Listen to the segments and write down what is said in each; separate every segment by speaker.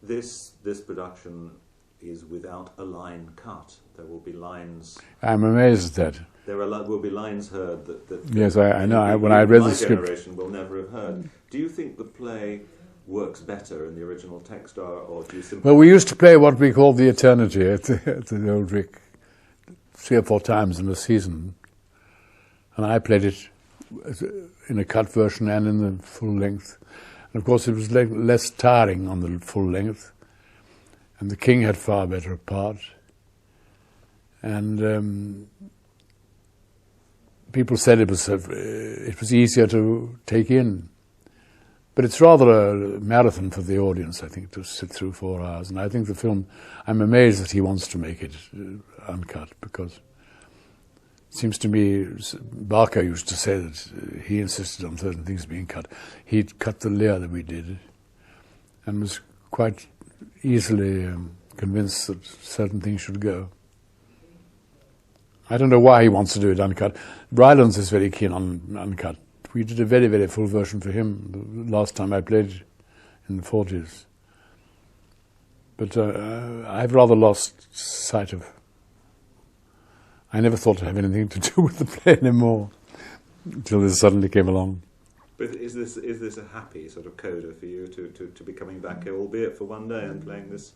Speaker 1: This production is without a line cut. There will be lines.
Speaker 2: I'm amazed at that.
Speaker 1: There will be lines heard that
Speaker 2: yes, I know. When I read the script,
Speaker 1: my generation will never have heard. Do you think the play works better in the original text, or do you simply...
Speaker 2: Well, we used to play what we called the Eternity at the Old Vic 3 or 4 times in the season, and I played it in a cut version and in the full length. And of course, it was less tiring on the full length, and the king had far better a part. And people said it was easier to take in. But it's rather a marathon for the audience, I think, to sit through 4 hours. And I think the film, I'm amazed that he wants to make it uncut, because it seems to me, Barker used to say that he insisted on certain things being cut. He'd cut the Lear that we did, and was quite easily convinced that certain things should go. I don't know why he wants to do it uncut. Rylands is very keen on uncut. We did a very, very full version for him the last time I played in the 40s. But I've rather lost sight of... I never thought to have anything to do with the play anymore until this suddenly came along.
Speaker 1: But is this a happy sort of coda for you to be coming back, albeit for one day, and playing this?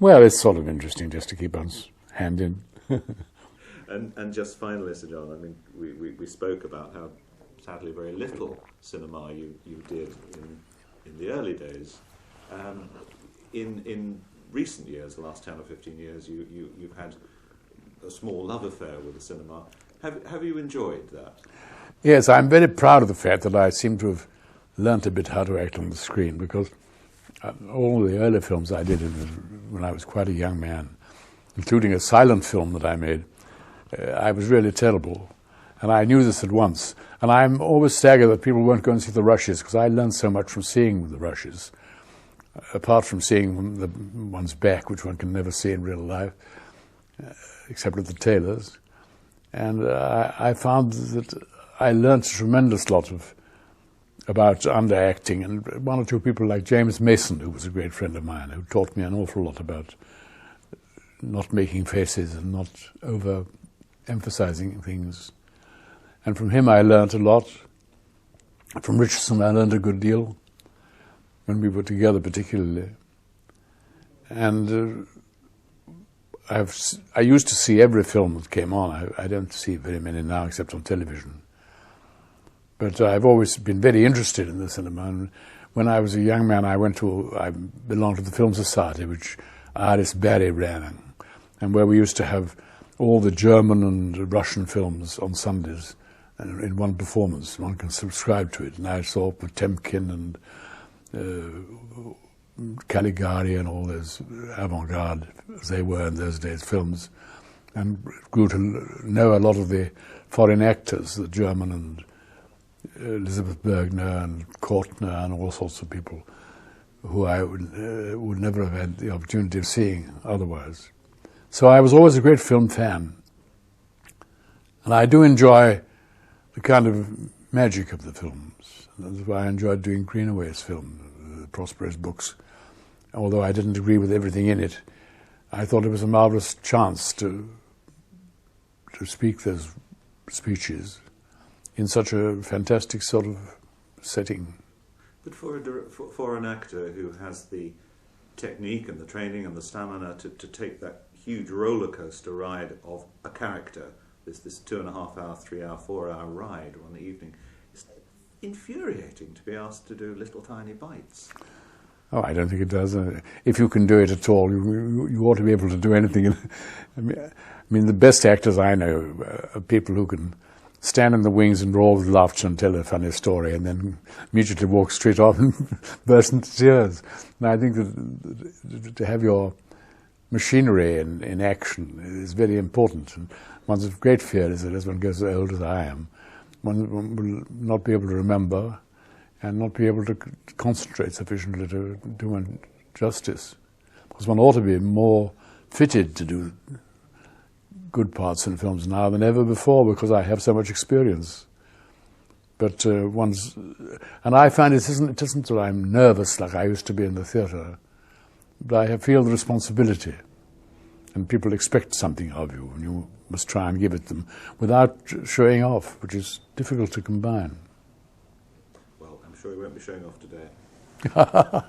Speaker 2: Well, it's sort of interesting just to keep one's hand in.
Speaker 1: And just finally, Sir John, I mean, we spoke about how sadly very little cinema you did in the early days. In recent years, the last 10 or 15 years, you've had a small love affair with the cinema. Have you enjoyed that?
Speaker 2: Yes, I'm very proud of the fact that I seem to have learnt a bit how to act on the screen, because all the early films I did when I was quite a young man, including a silent film that I made, I was really terrible. And I knew this at once. And I'm always staggered that people weren't going to see the rushes, because I learned so much from seeing the rushes, apart from seeing one's back, which one can never see in real life, except at the tailors. And I found that I learned a tremendous lot about underacting, and 1 or 2 people like James Mason, who was a great friend of mine, who taught me an awful lot about not making faces and not over-emphasizing things. And from him I learned a lot. From Richardson I learned a good deal, when we were together particularly. And I used to see every film that came on. I don't see very many now except on television. But I've always been very interested in the cinema. And when I was a young man, I belonged to the Film Society, which Iris Barry ran, and where we used to have all the German and Russian films on Sundays in one performance. One can subscribe to it. And I saw Potemkin and Caligari and all those avant-garde, as they were in those days, films, and grew to know a lot of the foreign actors, the German and Elizabeth Bergner and Kortner and all sorts of people who I would never have had the opportunity of seeing otherwise. So I was always a great film fan. And I do enjoy the kind of magic of the films. That's why I enjoyed doing Greenaway's film, Prospero's books. Although I didn't agree with everything in it, I thought it was a marvelous chance to speak those speeches in such a fantastic sort of setting.
Speaker 1: But for an actor who has the technique and the training and the stamina to take that huge roller coaster ride of a character, this 2.5 hour, 3 hour, 4 hour ride one evening, it's infuriating to be asked to do little tiny bites.
Speaker 2: Oh, I don't think it does. If you can do it at all, you ought to be able to do anything. I mean, the best actors I know are people who can stand in the wings and roar with laughter and tell a funny story, and then immediately walk straight off and burst into tears. And I think that to have your machinery in action is very important. And one's great fear is that as one gets as old as I am, one will not be able to remember and not be able to concentrate sufficiently to do one justice. Because one ought to be more fitted to do good parts in films now than ever before, because I have so much experience. But and I find it isn't that I'm nervous like I used to be in the theatre. but I feel the responsibility, and people expect something of you, and you must try and give it them without showing off, which is difficult to combine.
Speaker 1: Well, I'm sure you won't be showing off today.